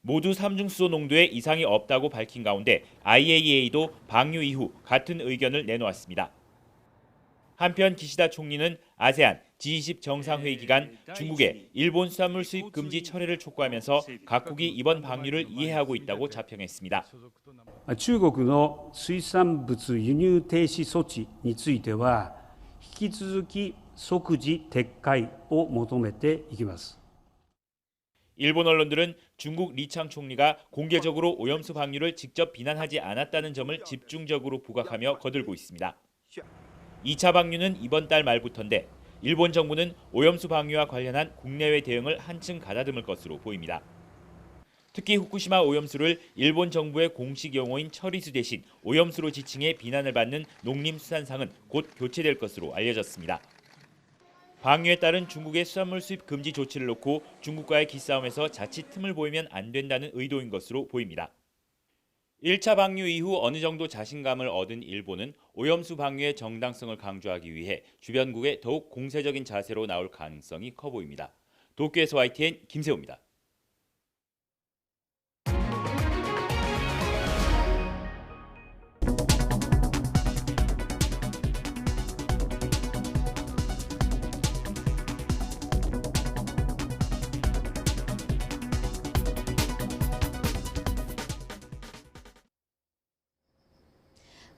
모두 삼중수소 농도에 이상이 없다고 밝힌 가운데 IAEA도 방류 이후 같은 의견을 내놓았습니다. 한편 기시다 총리는 아세안 G20 정상회의 기간 중국의 일본 수산물 수입 금지 철회를 촉구하면서 각국이 이번 방류를 이해하고 있다고 자평했습니다. 中国の水産物輸入停止措置については引き続き即時撤回を求めていきます。 일본 언론들은 중국 리창 총리가 공개적으로 오염수 방류를 직접 비난하지 않았다는 점을 집중적으로 부각하며 거들고 있습니다. 2차 방류는 이번 달 말부터인데 일본 정부는 오염수 방류와 관련한 국내외 대응을 한층 가다듬을 것으로 보입니다. 특히 후쿠시마 오염수를 일본 정부의 공식 용어인 처리수 대신 오염수로 지칭해 비난을 받는 농림수산상은 곧 교체될 것으로 알려졌습니다. 방류에 따른 중국의 수산물 수입 금지 조치를 놓고 중국과의 기싸움에서 자칫 틈을 보이면 안 된다는 의도인 것으로 보입니다. 1차 방류 이후 어느 정도 자신감을 얻은 일본은 오염수 방류의 정당성을 강조하기 위해 주변국에 더욱 공세적인 자세로 나올 가능성이 커 보입니다. 도쿄에서 YTN 김세호입니다.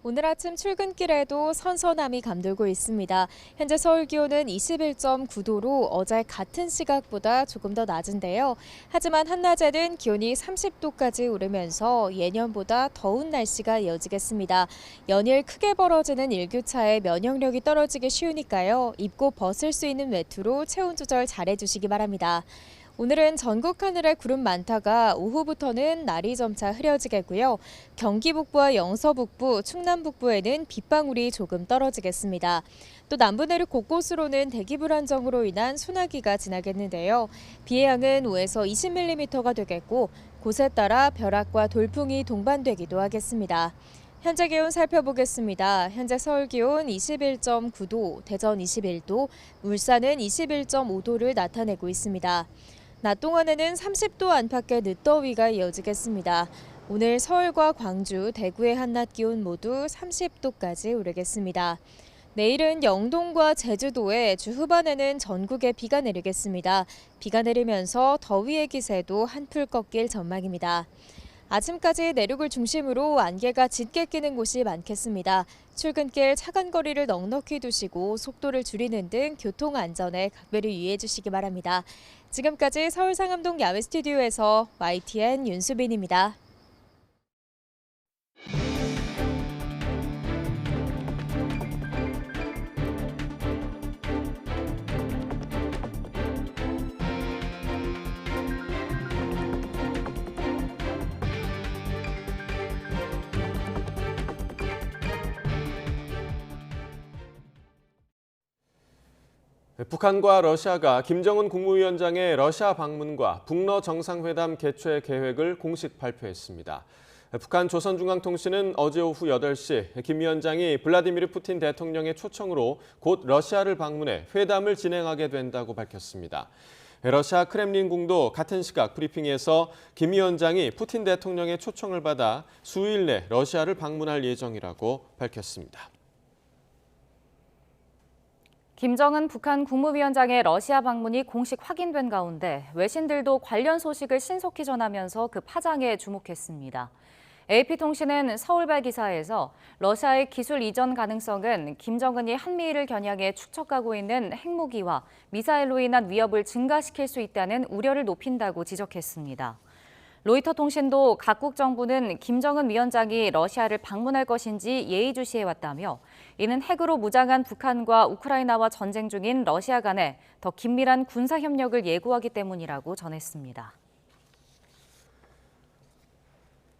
오늘 아침 출근길에도 선선함이 감돌고 있습니다. 현재 서울 기온은 21.9도로 어제 같은 시각보다 조금 더 낮은데요. 하지만 한낮에는 기온이 30도까지 오르면서 예년보다 더운 날씨가 이어지겠습니다. 연일 크게 벌어지는 일교차에 면역력이 떨어지기 쉬우니까요. 입고 벗을 수 있는 외투로 체온 조절 잘해주시기 바랍니다. 오늘은 전국 하늘에 구름 많다가 오후부터는 날이 점차 흐려지겠고요. 경기 북부와 영서 북부, 충남 북부에는 빗방울이 조금 떨어지겠습니다. 또 남부 내륙 곳곳으로는 대기 불안정으로 인한 소나기가 지나겠는데요. 비의 양은 5에서 20mm가 되겠고 곳에 따라 벼락과 돌풍이 동반되기도 하겠습니다. 현재 기온 살펴보겠습니다. 현재 서울 기온 21.9도, 대전 21도, 울산은 21.5도를 나타내고 있습니다. 낮 동안에는 30도 안팎의 늦더위가 이어지겠습니다. 오늘 서울과 광주, 대구의 한낮 기온 모두 30도까지 오르겠습니다. 내일은 영동과 제주도에 주 후반에는 전국에 비가 내리겠습니다. 비가 내리면서 더위의 기세도 한풀 꺾일 전망입니다. 아침까지 내륙을 중심으로 안개가 짙게 끼는 곳이 많겠습니다. 출근길 차간 거리를 넉넉히 두시고 속도를 줄이는 등 교통 안전에 각별히 유의해 주시기 바랍니다. 지금까지 서울 상암동 야외 스튜디오에서 YTN 윤수빈입니다. 북한과 러시아가 김정은 국무위원장의 러시아 방문과 북러 정상회담 개최 계획을 공식 발표했습니다. 북한 조선중앙통신은 어제 오후 8시 김 위원장이 블라디미르 푸틴 대통령의 초청으로 곧 러시아를 방문해 회담을 진행하게 된다고 밝혔습니다. 러시아 크렘린궁도 같은 시각 브리핑에서 김 위원장이 푸틴 대통령의 초청을 받아 수일 내 러시아를 방문할 예정이라고 밝혔습니다. 김정은 북한 국무위원장의 러시아 방문이 공식 확인된 가운데 외신들도 관련 소식을 신속히 전하면서 그 파장에 주목했습니다. AP통신은 서울발 기사에서 러시아의 기술 이전 가능성은 김정은이 한미일을 겨냥해 축적하고 있는 핵무기와 미사일로 인한 위협을 증가시킬 수 있다는 우려를 높인다고 지적했습니다. 로이터 통신도 각국 정부는 김정은 위원장이 러시아를 방문할 것인지 예의주시해왔다며 이는 핵으로 무장한 북한과 우크라이나와 전쟁 중인 러시아 간에 더 긴밀한 군사 협력을 예고하기 때문이라고 전했습니다.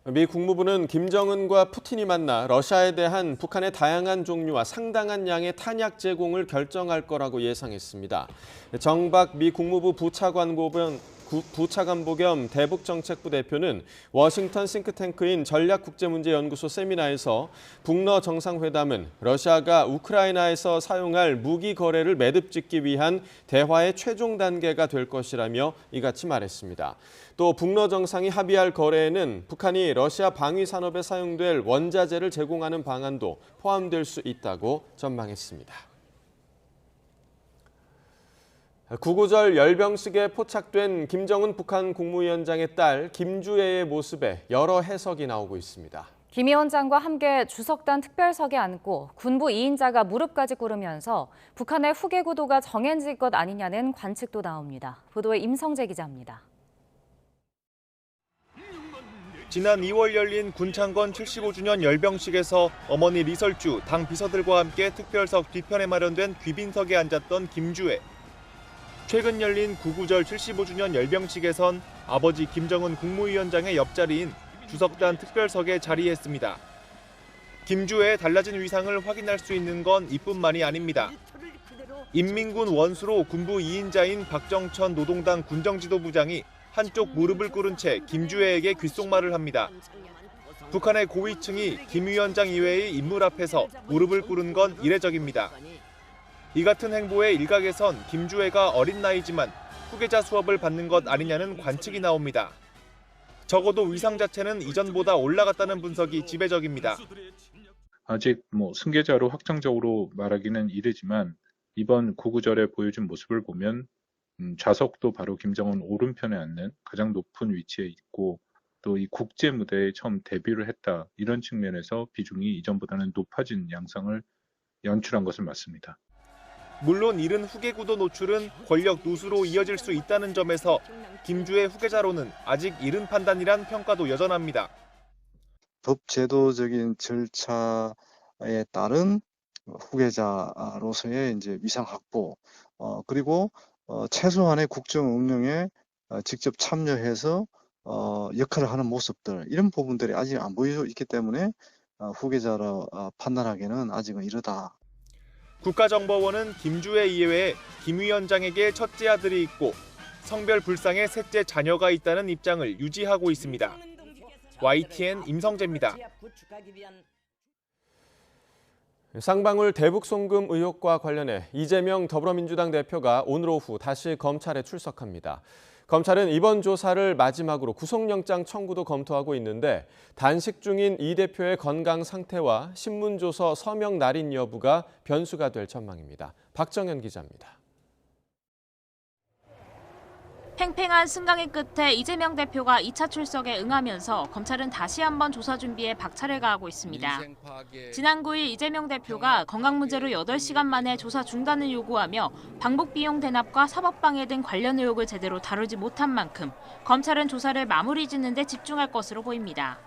미 국무부는 김정은과 푸틴이 만나 러시아에 대한 북한의 다양한 종류와 상당한 양의 탄약 제공을 결정할 거라고 예상했습니다. 정박 미 국무부 부차관보 겸 대북정책부 대표는 워싱턴 싱크탱크인 전략국제문제연구소 세미나에서 북러 정상회담은 러시아가 우크라이나에서 사용할 무기 거래를 매듭짓기 위한 대화의 최종 단계가 될 것이라며 이같이 말했습니다. 또 북러 정상이 합의할 거래에는 북한이 러시아 방위 산업에 사용될 원자재를 제공하는 방안도 포함될 수 있다고 전망했습니다. 구구절 열병식에 포착된 김정은 북한 국무위원장의 딸 김주애의 모습에 여러 해석이 나오고 있습니다. 김 위원장과 함께 주석단 특별석에 앉고 군부 2인자가 무릎까지 꿇으면서 북한의 후계 구도가 정해질 것 아니냐는 관측도 나옵니다. 보도에 임성재 기자입니다. 지난 2월 열린 군창건 75주년 열병식에서 어머니 리설주, 당 비서들과 함께 특별석 뒤편에 마련된 귀빈석에 앉았던 김주애. 최근 열린 구구절 75주년 열병식에선 아버지 김정은 국무위원장의 옆자리인 주석단 특별석에 자리했습니다. 김주애의 달라진 위상을 확인할 수 있는 건 이뿐만이 아닙니다. 인민군 원수로 군부 2인자인 박정천 노동당 군정지도부장이 한쪽 무릎을 꿇은 채 김주애에게 귓속말을 합니다. 북한의 고위층이 김 위원장 이외의 인물 앞에서 무릎을 꿇은 건 이례적입니다. 이 같은 행보에 일각에선 김주애가 어린 나이지만 후계자 수업을 받는 것 아니냐는 관측이 나옵니다. 적어도 위상 자체는 이전보다 올라갔다는 분석이 지배적입니다. 아직 승계자로 확정적으로 말하기는 이르지만 이번 구구절에 보여준 모습을 보면 좌석도 바로 김정은 오른편에 앉는 가장 높은 위치에 있고 또 이 국제 무대에 처음 데뷔를 했다. 이런 측면에서 비중이 이전보다는 높아진 양상을 연출한 것은 맞습니다. 물론 이른 후계 구도 노출은 권력 누수로 이어질 수 있다는 점에서 김주애 후계자로는 아직 이른 판단이란 평가도 여전합니다. 법제도적인 절차에 따른 후계자로서의 이제 위상 확보, 그리고 최소한의 국정 운영에 직접 참여해서 역할을 하는 모습들 이런 부분들이 아직 안 보이고 있기 때문에 후계자로 판단하기는 아직은 이르다. 국가정보원은 김주혜 이외에 김 위원장에게 첫째 아들이 있고 성별 불상의 셋째 자녀가 있다는 입장을 유지하고 있습니다. YTN 임성재입니다. 쌍방울 대북 송금 의혹과 관련해 이재명 더불어민주당 대표가 오늘 오후 다시 검찰에 출석합니다. 검찰은 이번 조사를 마지막으로 구속영장 청구도 검토하고 있는데 단식 중인 이 대표의 건강 상태와 신문조서 서명 날인 여부가 변수가 될 전망입니다. 박정현 기자입니다. 팽팽한 승강의 끝에 이재명 대표가 2차 출석에 응하면서 검찰은 다시 한번 조사 준비에 박차를 가하고 있습니다. 지난 9일 이재명 대표가 건강 문제로 8시간 만에 조사 중단을 요구하며 방북 비용 대납과 사법방해 등 관련 의혹을 제대로 다루지 못한 만큼 검찰은 조사를 마무리 짓는 데 집중할 것으로 보입니다.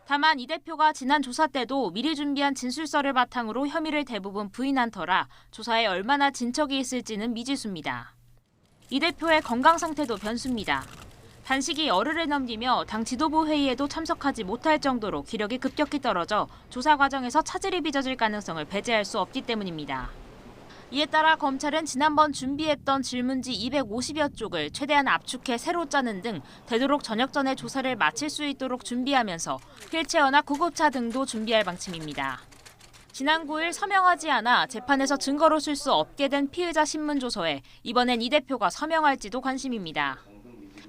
다만 이 대표가 지난 조사 때도 미리 준비한 진술서를 바탕으로 혐의를 대부분 부인한 터라 조사에 얼마나 진척이 있을지는 미지수입니다. 이 대표의 건강 상태도 변수입니다. 단식이 열흘을 넘기며 당 지도부 회의에도 참석하지 못할 정도로 기력이 급격히 떨어져 조사 과정에서 차질이 빚어질 가능성을 배제할 수 없기 때문입니다. 이에 따라 검찰은 지난번 준비했던 질문지 250여 쪽을 최대한 압축해 새로 짜는 등 되도록 저녁 전에 조사를 마칠 수 있도록 준비하면서 휠체어나 구급차 등도 준비할 방침입니다. 지난 9일 서명하지 않아 재판에서 증거로 쓸 수 없게 된 피의자 신문조서에 이번엔 이 대표가 서명할지도 관심입니다.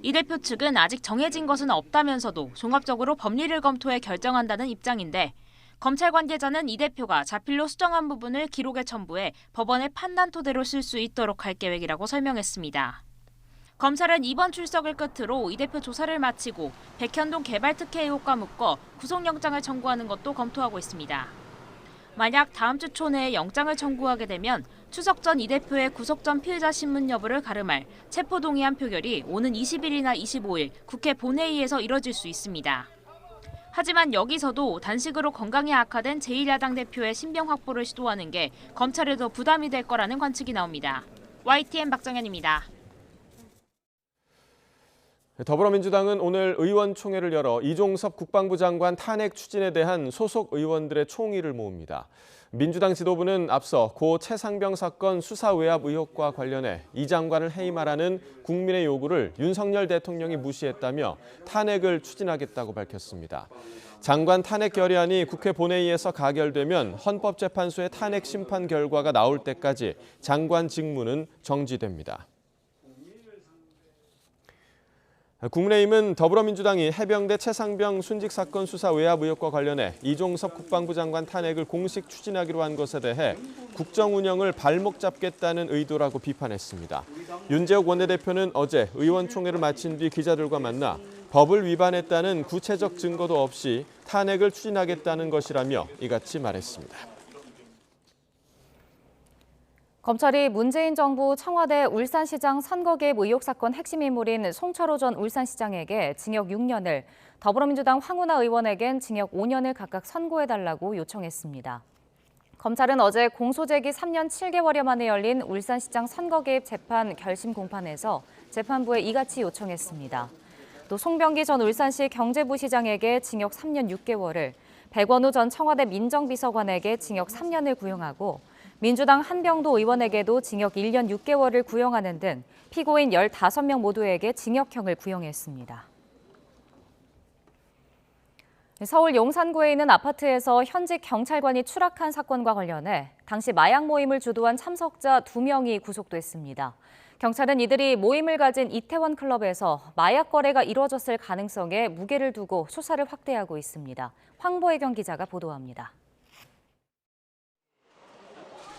이 대표 측은 아직 정해진 것은 없다면서도 종합적으로 법리를 검토해 결정한다는 입장인데 검찰 관계자는 이 대표가 자필로 수정한 부분을 기록에 첨부해 법원의 판단 토대로 쓸 수 있도록 할 계획이라고 설명했습니다. 검찰은 이번 출석을 끝으로 이 대표 조사를 마치고 백현동 개발특혜 의혹과 묶어 구속영장을 청구하는 것도 검토하고 있습니다. 만약 다음 주 초내에 영장을 청구하게 되면 추석 전 이 대표의 구속 전 피의자 신문 여부를 가름할 체포동의안 표결이 오는 20일이나 25일 국회 본회의에서 이뤄질 수 있습니다. 하지만 여기서도 단식으로 건강이 악화된 제1야당 대표의 신병 확보를 시도하는 게 검찰에도 부담이 될 거라는 관측이 나옵니다. YTN 박정현입니다. 더불어민주당은 오늘 의원총회를 열어 이종섭 국방부 장관 탄핵 추진에 대한 소속 의원들의 총의를 모읍니다. 민주당 지도부는 앞서 고 최상병 사건 수사 외압 의혹과 관련해 이 장관을 해임하라는 국민의 요구를 윤석열 대통령이 무시했다며 탄핵을 추진하겠다고 밝혔습니다. 장관 탄핵 결의안이 국회 본회의에서 가결되면 헌법재판소의 탄핵 심판 결과가 나올 때까지 장관 직무는 정지됩니다. 국민의힘은 더불어민주당이 해병대 최상병 순직 사건 수사 외압 의혹과 관련해 이종섭 국방부 장관 탄핵을 공식 추진하기로 한 것에 대해 국정 운영을 발목 잡겠다는 의도라고 비판했습니다. 윤재옥 원내대표는 어제 의원총회를 마친 뒤 기자들과 만나 법을 위반했다는 구체적 증거도 없이 탄핵을 추진하겠다는 것이라며 이같이 말했습니다. 검찰이 문재인 정부 청와대 울산시장 선거 개입 의혹 사건 핵심 인물인 송철호 전 울산시장에게 징역 6년을, 더불어민주당 황운하 의원에겐 징역 5년을 각각 선고해달라고 요청했습니다. 검찰은 어제 공소제기 3년 7개월여 만에 열린 울산시장 선거 개입 재판 결심 공판에서 재판부에 이같이 요청했습니다. 또 송병기 전 울산시 경제부시장에게 징역 3년 6개월을, 백원우 전 청와대 민정비서관에게 징역 3년을 구형하고 민주당 한병도 의원에게도 징역 1년 6개월을 구형하는 등 피고인 15명 모두에게 징역형을 구형했습니다. 서울 용산구에 있는 아파트에서 현직 경찰관이 추락한 사건과 관련해 당시 마약 모임을 주도한 참석자 2명이 구속됐습니다. 경찰은 이들이 모임을 가진 이태원 클럽에서 마약 거래가 이루어졌을 가능성에 무게를 두고 수사를 확대하고 있습니다. 황보혜경 기자가 보도합니다.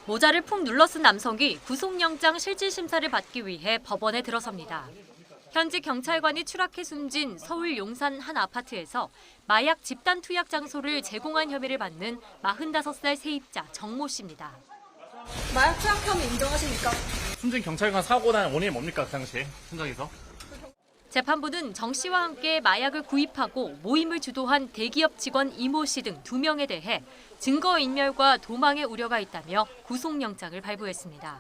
모자를 푹 눌러쓴 남성이 구속영장 실질심사를 받기 위해 법원에 들어섭니다. 현직 경찰관이 추락해 숨진 서울 용산 한 아파트에서 마약 집단 투약 장소를 제공한 혐의를 받는 45살 세입자 정모 씨입니다. 마약 투약 혐의 인정하십니까? 숨진 경찰관 사고 난 원인이 뭡니까, 그 당시 현장에서? 재판부는 정 씨와 함께 마약을 구입하고 모임을 주도한 대기업 직원 이모 씨 등 2명에 대해 증거인멸과 도망의 우려가 있다며 구속영장을 발부했습니다.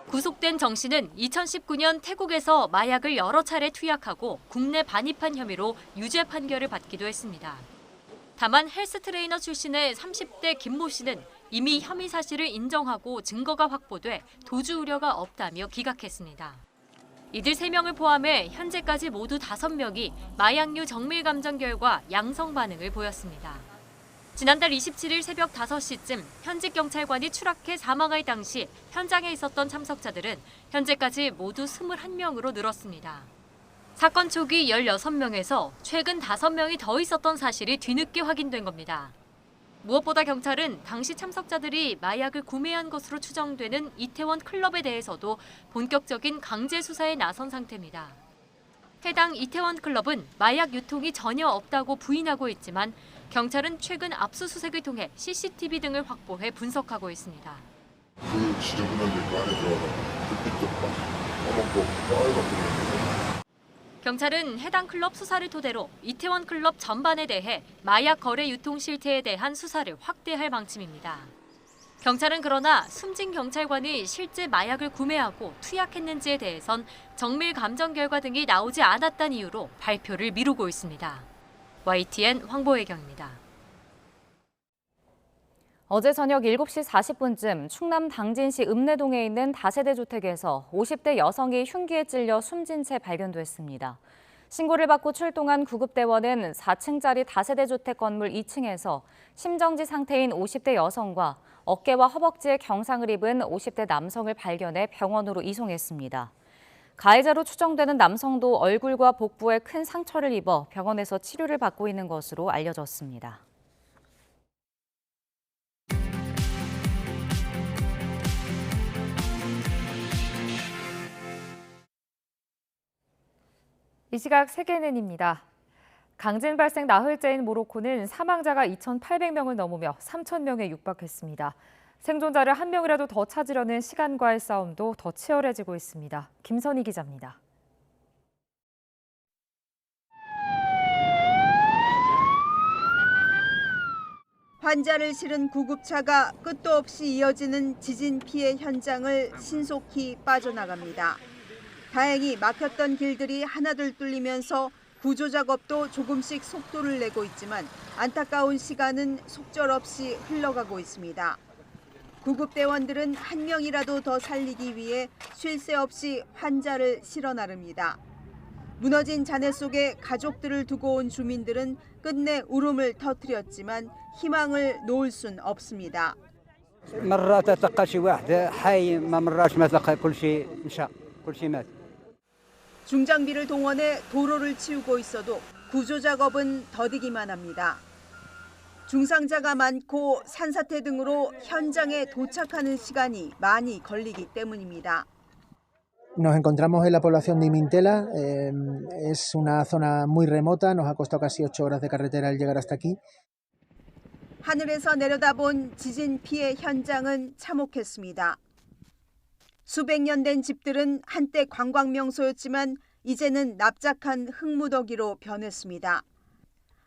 구속된 정 씨는 2019년 태국에서 마약을 여러 차례 투약하고 국내 반입한 혐의로 유죄 판결을 받기도 했습니다. 다만 헬스 트레이너 출신의 30대 김모 씨는 이미 혐의 사실을 인정하고 증거가 확보돼 도주 우려가 없다며 기각했습니다. 이들 3명을 포함해 현재까지 모두 5명이 마약류 정밀 감정 결과 양성 반응을 보였습니다. 지난달 27일 새벽 5시쯤 현직 경찰관이 추락해 사망할 당시 현장에 있었던 참석자들은 현재까지 모두 21명으로 늘었습니다. 사건 초기 16명에서 최근 5명이 더 있었던 사실이 뒤늦게 확인된 겁니다. 무엇보다 경찰은 당시 참석자들이 마약을 구매한 것으로 추정되는 이태원 클럽에 대해서도 본격적인 강제 수사에 나선 상태입니다. 해당 이태원 클럽은 마약 유통이 전혀 없다고 부인하고 있지만 경찰은 최근 압수수색을 통해 CCTV 등을 확보해 분석하고 있습니다. 그 지저분한 데 안에 들어가서 불빛도 빨갛게 경찰은 해당 클럽 수사를 토대로 이태원 클럽 전반에 대해 마약 거래 유통 실태에 대한 수사를 확대할 방침입니다. 경찰은 그러나 숨진 경찰관이 실제 마약을 구매하고 투약했는지에 대해선 정밀 감정 결과 등이 나오지 않았다는 이유로 발표를 미루고 있습니다. YTN 황보혜경입니다. 어제 저녁 7시 40분쯤 충남 당진시 읍내동에 있는 다세대 주택에서 50대 여성이 흉기에 찔려 숨진 채 발견됐습니다. 신고를 받고 출동한 구급대원은 4층짜리 다세대 주택 건물 2층에서 심정지 상태인 50대 여성과 어깨와 허벅지에 경상을 입은 50대 남성을 발견해 병원으로 이송했습니다. 가해자로 추정되는 남성도 얼굴과 복부에 큰 상처를 입어 병원에서 치료를 받고 있는 것으로 알려졌습니다. 이 시각 세계는입니다. 강진 발생 나흘째인 모로코는 사망자가 2,800명을 넘으며 3,000명에 육박했습니다. 생존자를 한 명이라도 더 찾으려는 시간과의 싸움도 더 치열해지고 있습니다. 김선희 기자입니다. 환자를 실은 구급차가 끝도 없이 이어지는 지진 피해 현장을 신속히 빠져나갑니다. 다행히 막혔던 길들이 하나둘 뚫리면서 구조 작업도 조금씩 속도를 내고 있지만 안타까운 시간은 속절없이 흘러가고 있습니다. 구급대원들은 한 명이라도 더 살리기 위해 쉴 새 없이 환자를 실어 나릅니다. 무너진 잔해 속에 가족들을 두고 온 주민들은 끝내 울음을 터뜨렸지만 희망을 놓을 순 없습니다. مرات اتلقى شي واحد حي ما مرات ما تلقى كل شيء مشى كل شيء مات. 중장비를 동원해 도로를 치우고 있어도 구조 작업은 더디기만 합니다. 중상자가 많고 산사태 등으로 현장에 도착하는 시간이 많이 걸리기 때문입니다. Nos encontramos en la población de Imintela, es una zona muy remota, nos ha costado casi 8 horas de carretera el llegar hasta aquí. 하늘에서 내려다본 지진 피해 현장은 참혹했습니다. 수백 년 된 집들은 한때 관광 명소였지만 이제는 납작한 흙무더기로 변했습니다.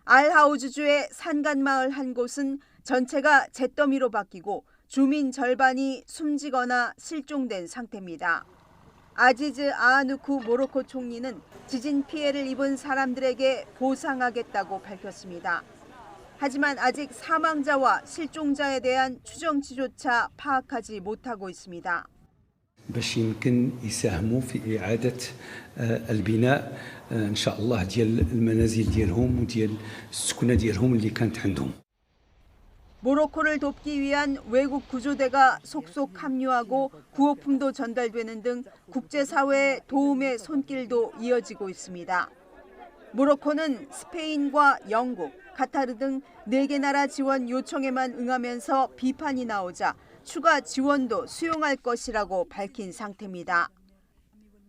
알하우즈주의 산간마을 한 곳은 전체가 잿더미로 바뀌고 주민 절반이 숨지거나 실종된 상태입니다. 아지즈 아하누쿠 모로코 총리는 지진 피해를 입은 사람들에게 보상하겠다고 밝혔습니다. 하지만 아직 사망자와 실종자에 대한 추정치조차 파악하지 못하고 있습니다. باش يمكن يساهموا في إعادة البناء إن شاء الله ديال المنازل ديالهم وديال السكنة ديالهم اللي كانت عندهم. 모로코를 돕기 위한 외국 구조대가 속속 합류하고 구호품도 전달되는 등 국제사회의 도움의 손길도 이어지고 있습니다. 모로코는 스페인과 영국, 카타르 등 4개 나라 지원 요청에만 응하면서 비판이 나오자 추가 지원도 수용할 것이라고 밝힌 상태입니다.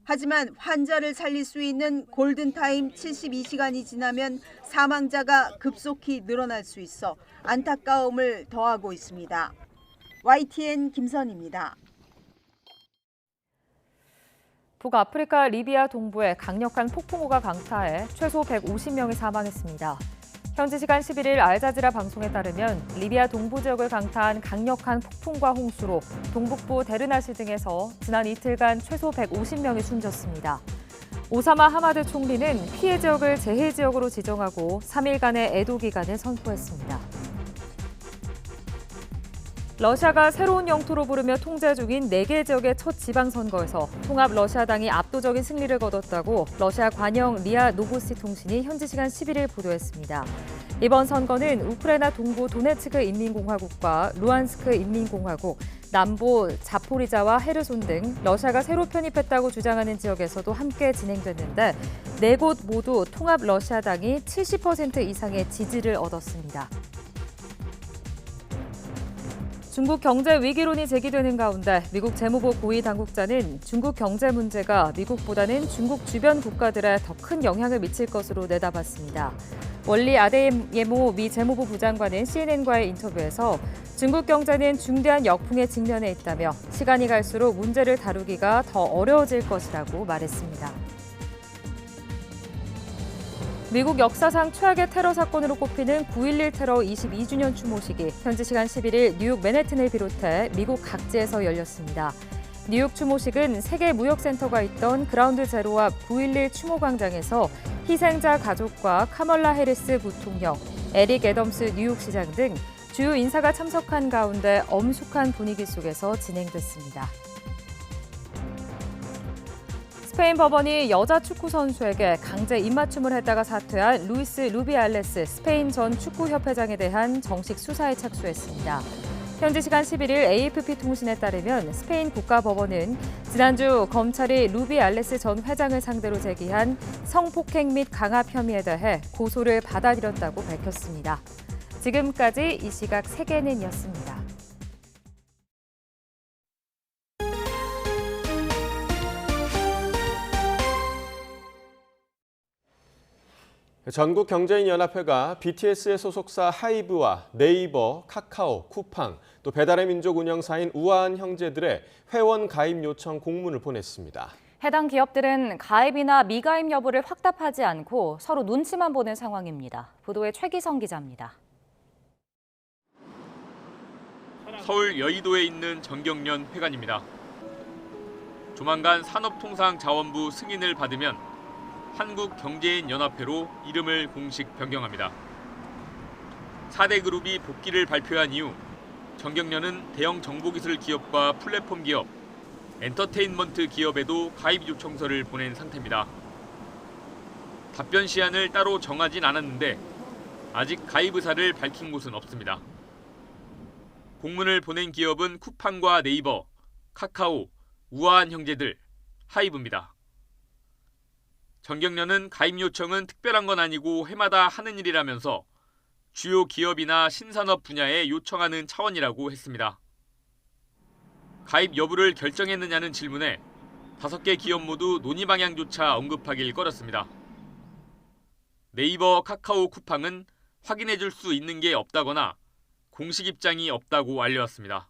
하지만 환자를 살릴 수 있는 골든타임 72시간이 지나면 사망자가 급속히 늘어날 수 있어 안타까움을 더하고 있습니다. YTN 김선희입니다. 북아프리카 리비아 동부에 강력한 폭풍우가 강타해 최소 150명이 사망했습니다. 현지 시간 11일 알자지라 방송에 따르면 리비아 동부 지역을 강타한 강력한 폭풍과 홍수로 동북부 데르나시 등에서 지난 이틀간 최소 150명이 숨졌습니다. 오사마 하마드 총리는 피해 지역을 재해 지역으로 지정하고 3일간의 애도 기간을 선포했습니다. 러시아가 새로운 영토로 부르며 통제 중인 4개 지역의 첫 지방선거에서 통합 러시아당이 압도적인 승리를 거뒀다고 러시아 관영 리아 노보스티 통신이 현지 시간 11일 보도했습니다. 이번 선거는 우크라이나 동부 도네츠크 인민공화국과 루안스크 인민공화국, 남부 자포리자와 헤르손 등 러시아가 새로 편입했다고 주장하는 지역에서도 함께 진행됐는데 4곳 모두 통합 러시아당이 70% 이상의 지지를 얻었습니다. 중국 경제 위기론이 제기되는 가운데 미국 재무부 고위 당국자는 중국 경제 문제가 미국보다는 중국 주변 국가들에 더 큰 영향을 미칠 것으로 내다봤습니다. 월리 아데예모 미 재무부 부장관은 CNN과의 인터뷰에서 중국 경제는 중대한 역풍에 직면해 있다며 시간이 갈수록 문제를 다루기가 더 어려워질 것이라고 말했습니다. 미국 역사상 최악의 테러 사건으로 꼽히는 9.11 테러 22주년 추모식이 현지 시간 11일 뉴욕 맨해튼을 비롯해 미국 각지에서 열렸습니다. 뉴욕 추모식은 세계무역센터가 있던 그라운드 제로 앞 9.11 추모광장에서 희생자 가족과 카멀라 해리스 부통령, 에릭 애덤스 뉴욕시장 등 주요 인사가 참석한 가운데 엄숙한 분위기 속에서 진행됐습니다. 스페인 법원이 여자 축구 선수에게 강제 입맞춤을 했다가 사퇴한 루이스 루비알레스 스페인 전 축구협회장에 대한 정식 수사에 착수했습니다. 현지 시간 11일 AFP-통신에 따르면 스페인 국가법원은 지난주 검찰이 루비알레스 전 회장을 상대로 제기한 성폭행 및 강압 혐의에 대해 고소를 받아들였다고 밝혔습니다. 지금까지 이 시각 세계는이었습니다. 전국경제인연합회가 BTS의 소속사 하이브와 네이버, 카카오, 쿠팡, 또 배달의 민족 운영사인 우아한 형제들의 회원 가입 요청 공문을 보냈습니다. 해당 기업들은 가입이나 미가입 여부를 확답하지 않고 서로 눈치만 보는 상황입니다. 보도에 최기성 기자입니다. 서울 여의도에 있는 정경련 회관입니다. 조만간 산업통상자원부 승인을 받으면 한국경제인연합회로 이름을 공식 변경합니다. 4대 그룹이 복귀를 발표한 이후 정경련은 대형 정보기술 기업과 플랫폼 기업, 엔터테인먼트 기업에도 가입 요청서를 보낸 상태입니다. 답변 시한을 따로 정하진 않았는데 아직 가입 의사를 밝힌 곳은 없습니다. 공문을 보낸 기업은 쿠팡과 네이버, 카카오, 우아한 형제들, 하이브입니다. 정경련은 가입 요청은 특별한 건 아니고 해마다 하는 일이라면서 주요 기업이나 신산업 분야에 요청하는 차원이라고 했습니다. 가입 여부를 결정했느냐는 질문에 5개 기업 모두 논의 방향조차 언급하길 꺼렸습니다. 네이버, 카카오, 쿠팡은 확인해 줄 수 있는 게 없다거나 공식 입장이 없다고 알려왔습니다.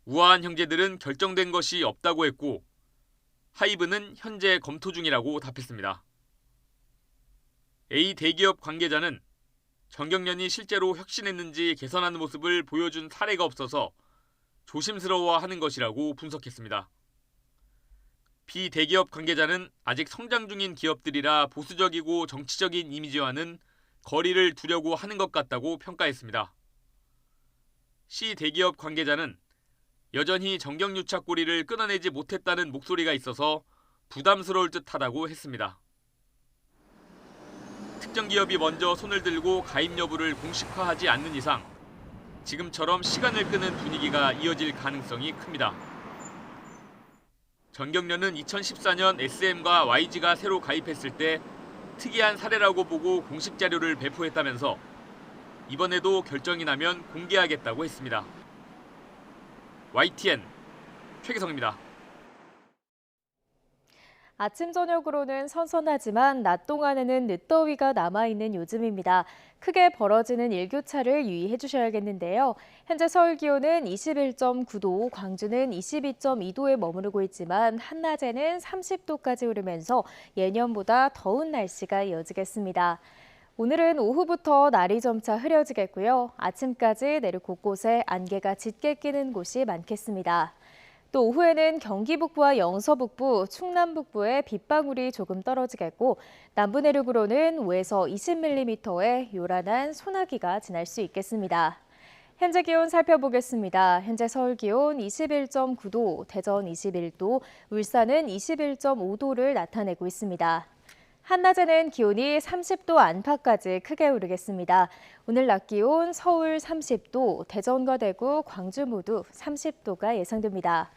우아한 형제들은 결정된 것이 없다고 했고 하이브는 현재 검토 중이라고 답했습니다. A 대기업 관계자는 정경련이 실제로 혁신했는지 개선하는 모습을 보여준 사례가 없어서 조심스러워하는 것이라고 분석했습니다. B 대기업 관계자는 아직 성장 중인 기업들이라 보수적이고 정치적인 이미지와는 거리를 두려고 하는 것 같다고 평가했습니다. C 대기업 관계자는 여전히 정경유착 고리를 끊어내지 못했다는 목소리가 있어서 부담스러울 듯하다고 했습니다. 특정 기업이 먼저 손을 들고 가입 여부를 공식화하지 않는 이상 지금처럼 시간을 끄는 분위기가 이어질 가능성이 큽니다. 정경련은 2014년 SM과 YG가 새로 가입했을 때 특이한 사례라고 보고 공식 자료를 배포했다면서 이번에도 결정이 나면 공개하겠다고 했습니다. YTN 최기성입니다. 아침 저녁으로는 선선하지만 낮 동안에는 늦더위가 남아있는 요즘입니다. 크게 벌어지는 일교차를 유의해 주셔야겠는데요. 현재 서울 기온은 21.9도, 광주는 22.2도에 머무르고 있지만 한낮에는 30도까지 오르면서 예년보다 더운 날씨가 이어지겠습니다. 오늘은 오후부터 날이 점차 흐려지겠고요. 아침까지 내륙 곳곳에 안개가 짙게 끼는 곳이 많겠습니다. 또 오후에는 경기 북부와 영서 북부, 충남 북부에 빗방울이 조금 떨어지겠고 남부 내륙으로는 5에서 20mm의 요란한 소나기가 지날 수 있겠습니다. 현재 기온 살펴보겠습니다. 현재 서울 기온 21.9도, 대전 21도, 울산은 21.5도를 나타내고 있습니다. 한낮에는 기온이 30도 안팎까지 크게 오르겠습니다. 오늘 낮 기온 서울 30도, 대전과 대구, 광주 모두 30도가 예상됩니다.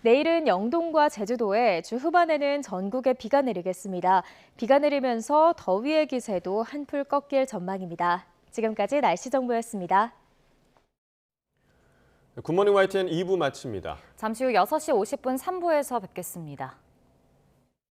내일은 영동과 제주도에 주 후반에는 전국에 비가 내리겠습니다. 비가 내리면서 더위의 기세도 한풀 꺾일 전망입니다. 지금까지 날씨 정보였습니다. 굿모닝 YTN 2부 마칩니다. 잠시 후 6시 50분 3부에서 뵙겠습니다.